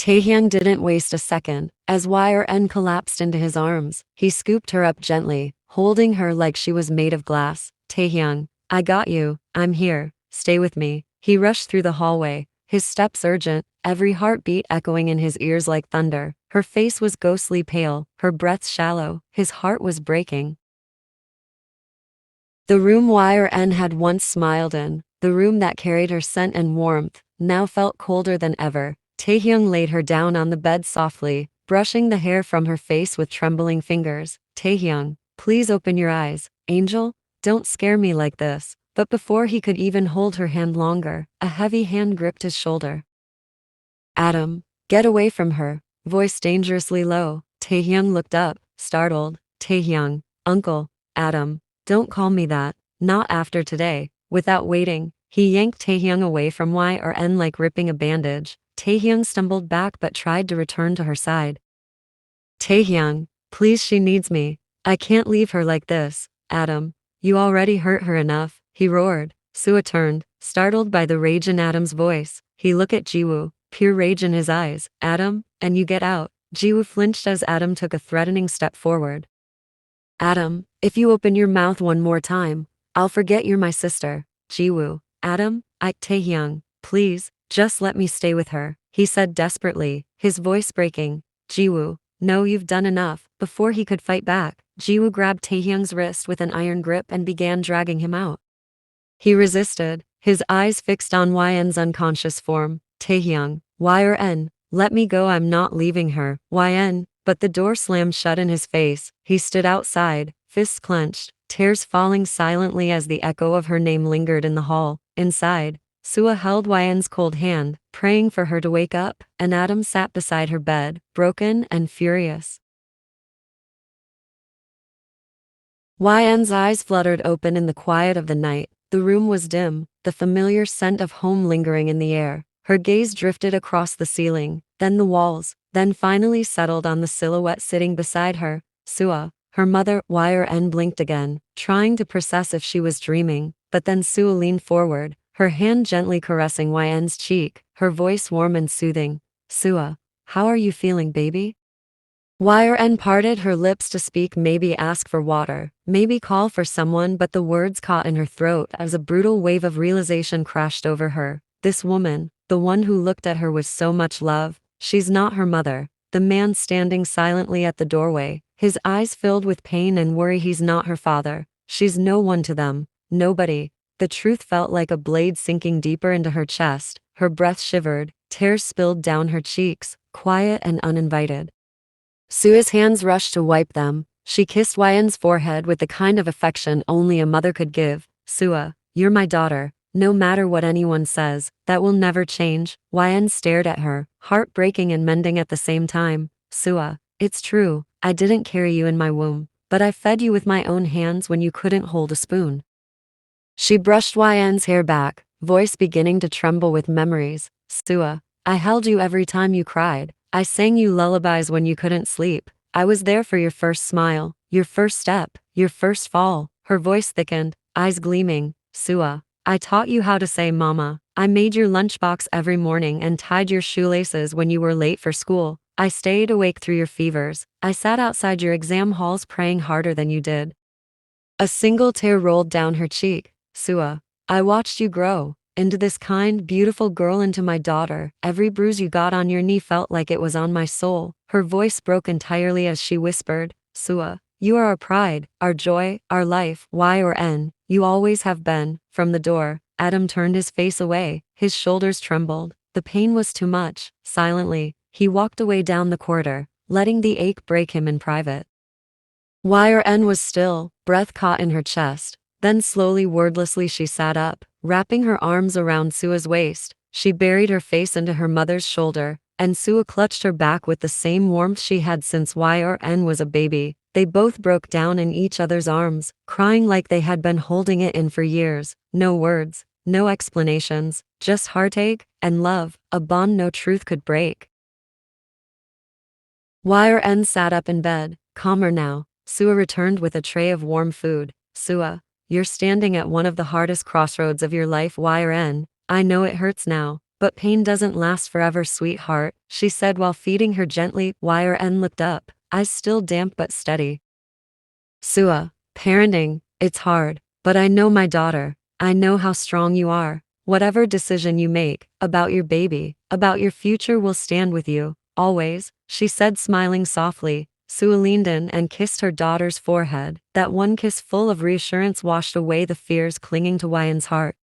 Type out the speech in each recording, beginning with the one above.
Taehyung didn't waste a second. As Yn collapsed into his arms, he scooped her up gently, holding her like she was made of glass. Taehyung, I got you, I'm here, stay with me. He rushed through the hallway, his steps urgent, every heartbeat echoing in his ears like thunder. Her face was ghostly pale, her breath shallow, his heart was breaking. The room Yn had once smiled in, the room that carried her scent and warmth, now felt colder than ever. Taehyung laid her down on the bed softly, brushing the hair from her face with trembling fingers. Taehyung, please open your eyes, angel, don't scare me like this. But before he could even hold her hand longer, a heavy hand gripped his shoulder. Adam, get away from her, voice dangerously low. Taehyung looked up, startled. Taehyung, uncle, Adam, don't call me that, not after today. Without waiting, he yanked Taehyung away from Yn like ripping a bandage. Taehyung stumbled back but tried to return to her side. Taehyung, please, she needs me. I can't leave her like this. Adam, you already hurt her enough, he roared. Sua turned, startled by the rage in Adam's voice. He looked at Jiwoo, pure rage in his eyes. Adam, and you get out. Jiwoo flinched as Adam took a threatening step forward. Adam, if you open your mouth one more time, I'll forget you're my sister. Jiwoo, Adam, Taehyung, please, just let me stay with her, he said desperately, his voice breaking. Jiwoo, no, you've done enough. Before he could fight back, Jiwoo grabbed Taehyung's wrist with an iron grip and began dragging him out. He resisted, his eyes fixed onYn's unconscious form. Taehyung, Yn, let me go, I'm not leaving her. Yn, but the door slammed shut in his face. He stood outside, fists clenched, tears falling silently as the echo of her name lingered in the hall. Inside, Sua heldYn's cold hand, praying for her to wake up, and Adam sat beside her bed, broken and furious.Yn's eyes fluttered open in the quiet of the night. The room was dim, the familiar scent of home lingering in the air. Her gaze drifted across the ceiling, then the walls, then finally settled on the silhouette sitting beside her. Sua, her mother. Yn blinked again, trying to process if she was dreaming, but then Sua leaned forward, her hand gently caressingYn's cheek, her voice warm and soothing. Sua, how are you feeling, baby? Yn parted her lips to speak, maybe ask for water, maybe call for someone, but the words caught in her throat as a brutal wave of realization crashed over her. This woman, the one who looked at her with so much love, she's not her mother. The man standing silently at the doorway, his eyes filled with pain and worry, he's not her father. She's no one to them, nobody. The truth felt like a blade sinking deeper into her chest. Her breath shivered, tears spilled down her cheeks, quiet and uninvited. Sua's hands rushed to wipe them. She kissedYn's forehead with the kind of affection only a mother could give. Sua, you're my daughter, no matter what anyone says, that will never change. Yn stared at her, heart breaking and mending at the same time. Sua, it's true, I didn't carry you in my womb, but I fed you with my own hands when you couldn't hold a spoon. She brushedYn's hair back, voice beginning to tremble with memories. Sua, I held you every time you cried. I sang you lullabies when you couldn't sleep. I was there for your first smile, your first step, your first fall. Her voice thickened, eyes gleaming. Sua, I taught you how to say mama. I made your lunchbox every morning and tied your shoelaces when you were late for school. I stayed awake through your fevers. I sat outside your exam halls praying harder than you did. A single tear rolled down her cheek. Sua, I watched you grow into this kind, beautiful girl, into my daughter. Every bruise you got on your knee felt like it was on my soul. Her voice broke entirely as she whispered, Sua, you are our pride, our joy, our life. Yn, you always have been. From the door, Adam turned his face away, his shoulders trembled. The pain was too much. Silently, he walked away down the corridor, letting the ache break him in private. Yn was still, breath caught in her chest. Then slowly, wordlessly, she sat up, wrapping her arms around Sua's waist. She buried her face into her mother's shoulder, and Sua clutched her back with the same warmth she had since Yn was a baby. They both broke down in each other's arms, crying like they had been holding it in for years. No words, no explanations, just heartache and love, a bond no truth could break. Yn sat up in bed, calmer now. Sua returned with a tray of warm food. Sua, you're standing at one of the hardest crossroads of your life. Yn, I know it hurts now, but pain doesn't last forever, sweetheart. she said while feeding her gently. Yn looked up, eyes still damp but steady. Sua, parenting, it's hard, but I know my daughter. I know how strong you are. Whatever decision you make, about your baby, about your future will stand with you, always, she said smiling softly. Sua leaned in and kissed her daughter's forehead. That one kiss full of reassurance washed away the fears clinging to Yn's heart.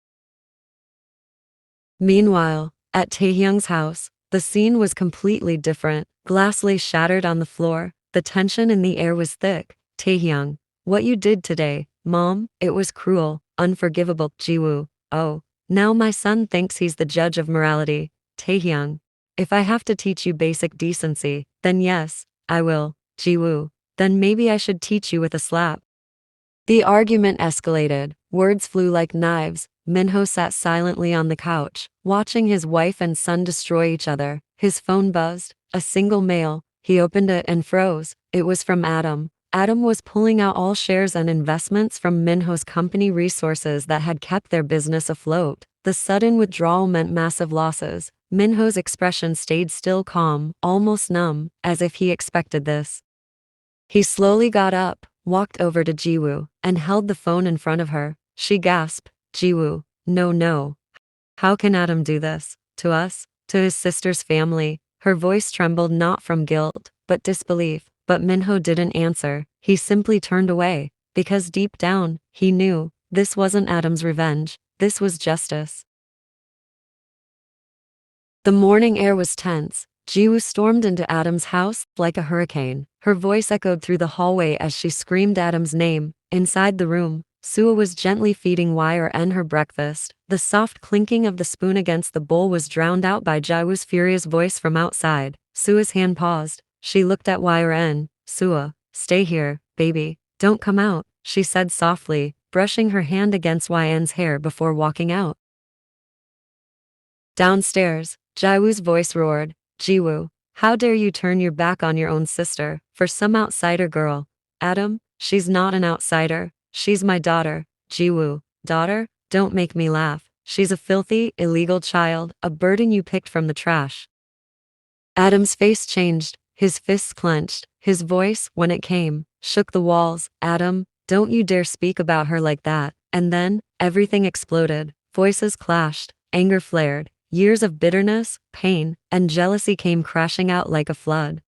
Meanwhile, at Taehyung's house, the scene was completely different. Glass lay shattered on the floor. The tension in the air was thick. Taehyung, what you did today, Mom, it was cruel, unforgivable. Jiwoo, oh, now my son thinks he's the judge of morality. Taehyung, if I have to teach you basic decency, then yes, I will. Jiwoo, then maybe I should teach you with a slap. The argument escalated. Words flew like knives. Minho sat silently on the couch, watching his wife and son destroy each other. His phone buzzed. A single mail. He opened it and froze. It was from Adam. Adam was pulling out all shares and investments from Minho's company resources that had kept their business afloat. The sudden withdrawal meant massive losses. Minho's expression stayed still, calm, almost numb, as if he expected this. He slowly got up, walked over to Jiwoo, and held the phone in front of her. She gasped, Jiwoo, no, no. How can Adam do this? To us? To his sister's family? Her voice trembled not from guilt, but disbelief. But Minho didn't answer. He simply turned away, because deep down, he knew, this wasn't Adam's revenge, this was justice. The morning air was tense. Jiwoo stormed into Adam's house like a hurricane. Her voice echoed through the hallway as she screamed Adam's name. Inside the room, Sua was gently feeding Yn her breakfast. The soft clinking of the spoon against the bowl was drowned out by Jiwoo's furious voice from outside. Sua's hand paused. She looked at Yn. Sua, stay here, baby. Don't come out, she said softly, brushing her hand againstYn's hair before walking out. Downstairs, Jiwoo's voice roared, Jiwoo, how dare you turn your back on your own sister, for some outsider girl? Adam, she's not an outsider, she's my daughter. Jiwoo, daughter? Don't make me laugh. She's a filthy, illegal child, a burden you picked from the trash. Adam's face changed, his fists clenched, his voice, when it came, shook the walls. Adam, don't you dare speak about her like that. And then, everything exploded. Voices clashed, anger flared. Years of bitterness, pain, and jealousy came crashing out like a flood.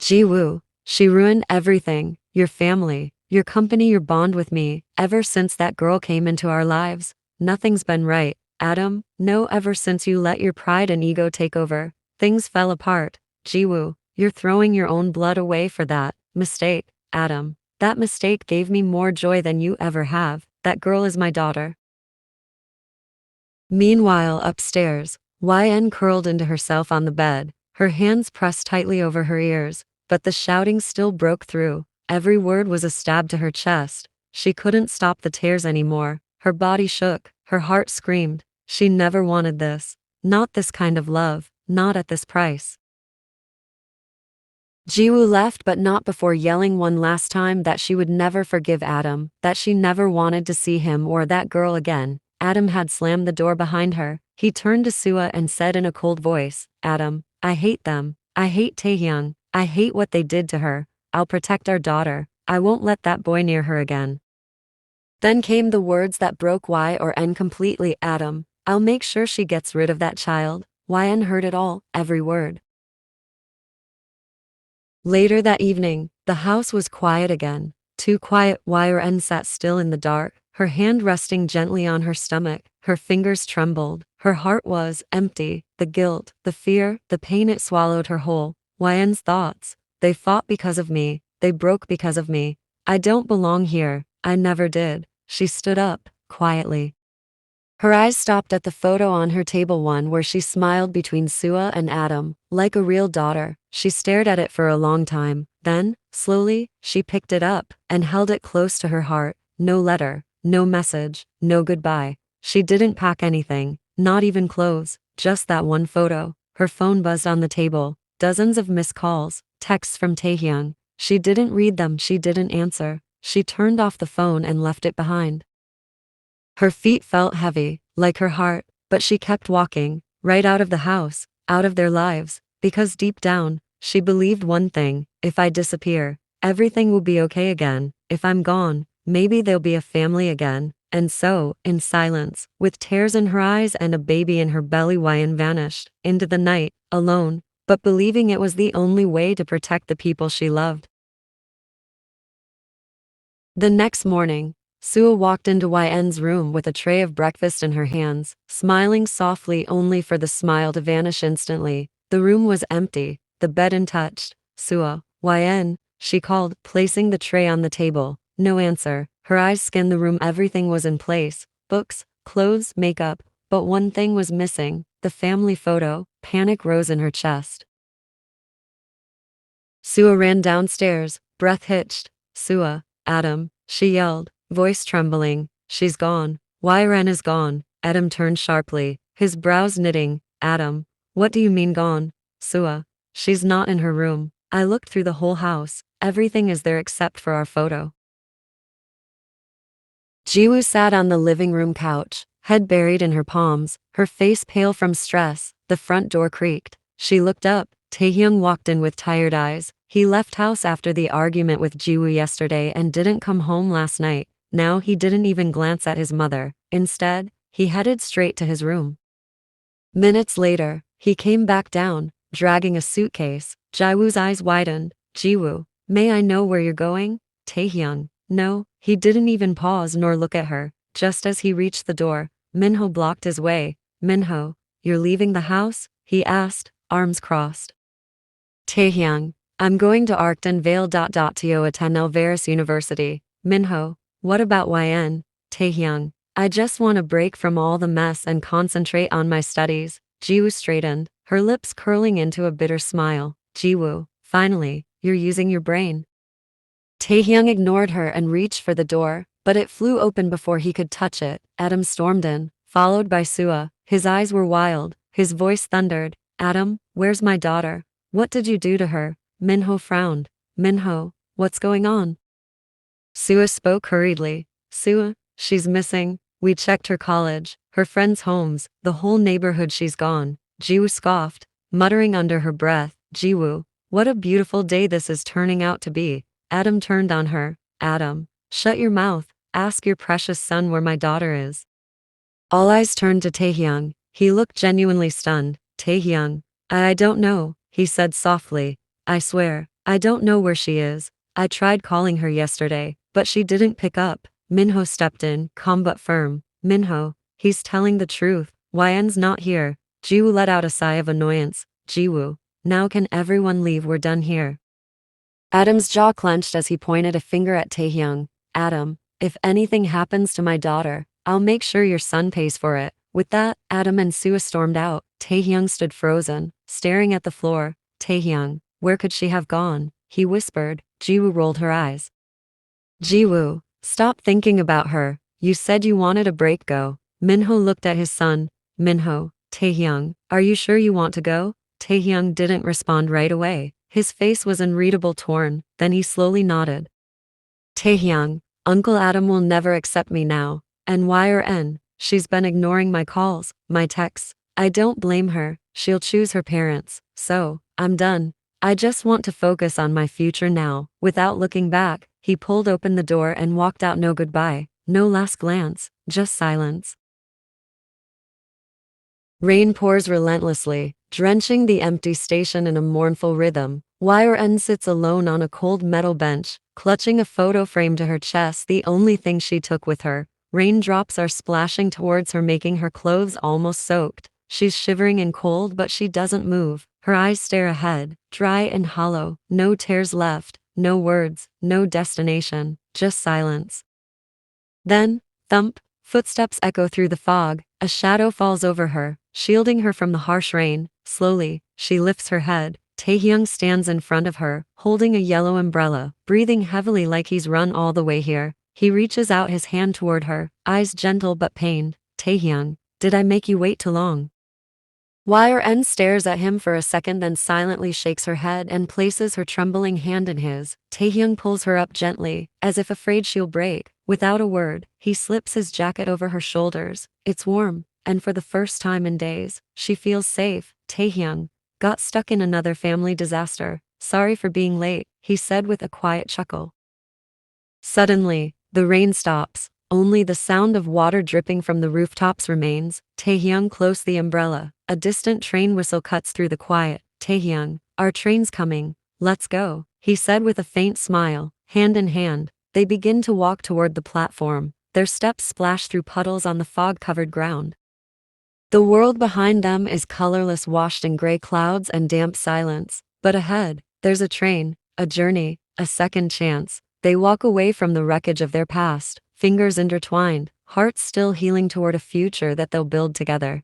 Jiwoo, she ruined everything, your family, your company, your bond with me. Ever since that girl came into our lives, nothing's been right. Adam, no, ever since you let your pride and ego take over, things fell apart. Jiwoo, you're throwing your own blood away for that mistake. Adam, that mistake gave me more joy than you ever have. That girl is my daughter. Meanwhile, upstairs, Yn curled into herself on the bed, her hands pressed tightly over her ears, but the shouting still broke through. Every word was a stab to her chest. She couldn't stop the tears anymore. Her body shook, her heart screamed. She never wanted this. Not this kind of love, not at this price. Jiwoo left, but not before yelling one last time that she would never forgive Adam, that she never wanted to see him or that girl again. Adam had slammed the door behind her. He turned to Sua and said in a cold voice, Adam, I hate them. I hate Taehyung. I hate what they did to her. I'll protect our daughter. I won't let that boy near her again. Then came the words that broke Yn completely. Adam, I'll make sure she gets rid of that child. Yn heard it all, every word. Later that evening, the house was quiet again. Too quiet. Yn sat still in the dark, her hand resting gently on her stomach. Her fingers trembled. Her heart was empty. The guilt, the fear, the pain, it swallowed her whole.Yn's thoughts. They fought because of me. They broke because of me. I don't belong here. I never did. She stood up, quietly. Her eyes stopped at the photo on her table, one where she smiled between Sua and Adam, like a real daughter. She stared at it for a long time. Then, slowly, she picked it up and held it close to her heart. No letter, no message, no goodbye. She didn't pack anything, not even clothes, just that one photo. Her phone buzzed on the table. Dozens of missed calls, texts from Taehyung. She didn't read them, she didn't answer. She turned off the phone and left it behind. Her feet felt heavy, like her heart, but she kept walking, right out of the house, out of their lives, because deep down, she believed one thing: if I disappear, everything will be okay again. If I'm gone, maybe there'll be a family again. And so, in silence, with tears in her eyes and a baby in her belly, Wyan vanished into the night, alone, but believing it was the only way to protect the people she loved. The next morning, Sua walked into Yn's room with a tray of breakfast in her hands, smiling softly only for the smile to vanish instantly. The room was empty, the bed untouched. Sua, Yn, she called, placing the tray on the table. No answer. Her eyes scanned the room. Everything was in place: books, clothes, makeup, but one thing was missing: the family photo. Panic rose in her chest. Sua ran downstairs, breath hitched. Sua, Adam, she yelled, voice trembling. She's gone. Yn is gone. Adam turned sharply, his brows knitting. Adam, what do you mean gone? Sua, she's not in her room. I looked through the whole house. Everything is there except for our photo. Jiwoo sat on the living room couch, head buried in her palms, her face pale from stress. The front door creaked. She looked up. Taehyung walked in with tired eyes. He left house after the argument with Jiwoo yesterday and didn't come home last night. Now he didn't even glance at his mother. Instead, he headed straight to his room. Minutes later, he came back down, dragging a suitcase. Jiwoo's eyes widened. Jiwoo, may I know where you're going? Taehyung, no. He didn't even pause nor look at her. Just as he reached the door, Minho blocked his way. Minho, you're leaving the house? He asked, arms crossed. Taehyung, I'm going to Arcton Vale. To attend Elveris University. Minho, what about Yn? Taehyung, I just want a break from all the mess and concentrate on my studies. Jiwoo straightened, her lips curling into a bitter smile. Jiwoo, finally, you're using your brain. Taehyung ignored her and reached for the door, but it flew open before he could touch it. Adam stormed in, followed by Sua. His eyes were wild, his voice thundered. Adam, where's my daughter? What did you do to her? Minho frowned. Minho, what's going on? Sua spoke hurriedly. Sua, she's missing. We checked her college, her friends' homes, the whole neighborhood. She's gone. Jiwoo scoffed, muttering under her breath. Jiwoo, what a beautiful day this is turning out to be. Adam turned on her. Adam, shut your mouth. Ask your precious son where my daughter is. All eyes turned to Taehyung. He looked genuinely stunned. Taehyung, I don't know, he said softly. I swear, I don't know where she is. I tried calling her yesterday, but she didn't pick up. Minho stepped in, calm but firm. Minho, he's telling the truth. Yn's not here. Jiwoo let out a sigh of annoyance. Jiwoo, now can everyone leave? We're done here. Adam's jaw clenched as he pointed a finger at Taehyung. Adam, if anything happens to my daughter, I'll make sure your son pays for it. With that, Adam and Sua stormed out. Taehyung stood frozen, staring at the floor. Taehyung, where could she have gone? He whispered. Jiwoo rolled her eyes. Jiwoo, stop thinking about her. You said you wanted a break. Go. Minho looked at his son. Minho, Taehyung, are you sure you want to go? Taehyung didn't respond right away. His face was unreadable, torn. Then he slowly nodded. Taehyung, Uncle Adam will never accept me now. And Yn, she's been ignoring my calls, my texts. I don't blame her. She'll choose her parents. So, I'm done. I just want to focus on my future now. Without looking back, he pulled open the door and walked out. No goodbye, no last glance, just silence. Rain pours relentlessly, drenching the empty station in a mournful rhythm. Yn sits alone on a cold metal bench, clutching a photo frame to her chest, the only thing she took with her. Raindrops are splashing towards her, making her clothes almost soaked. She's shivering and cold, but she doesn't move. Her eyes stare ahead, dry and hollow. No tears left, no words, no destination, just silence. Then, thump, footsteps echo through the fog. A shadow falls over her, shielding her from the harsh rain. Slowly, she lifts her head. Taehyung stands in front of her, holding a yellow umbrella, breathing heavily like he's run all the way here. He reaches out his hand toward her, eyes gentle but pained. Taehyung, did I make you wait too long? Yn stares at him for a second, then silently shakes her head and places her trembling hand in his. Taehyung pulls her up gently, as if afraid she'll break. Without a word, he slips his jacket over her shoulders. It's warm, and for the first time in days, she feels safe. Taehyung, Got stuck in another family disaster. Sorry for being late, he said with a quiet chuckle. Suddenly, the rain stops. Only the sound of water dripping from the rooftops remains. Taehyung closed the umbrella. A distant train whistle cuts through the quiet. Taehyung, our train's coming. Let's go, he said with a faint smile. Hand in hand, they begin to walk toward the platform. Their steps splash through puddles on the fog-covered ground. The world behind them is colorless, washed in gray clouds and damp silence. But ahead, there's a train, a journey, a second chance. They walk away from the wreckage of their past, fingers intertwined, hearts still healing toward a future that they'll build together.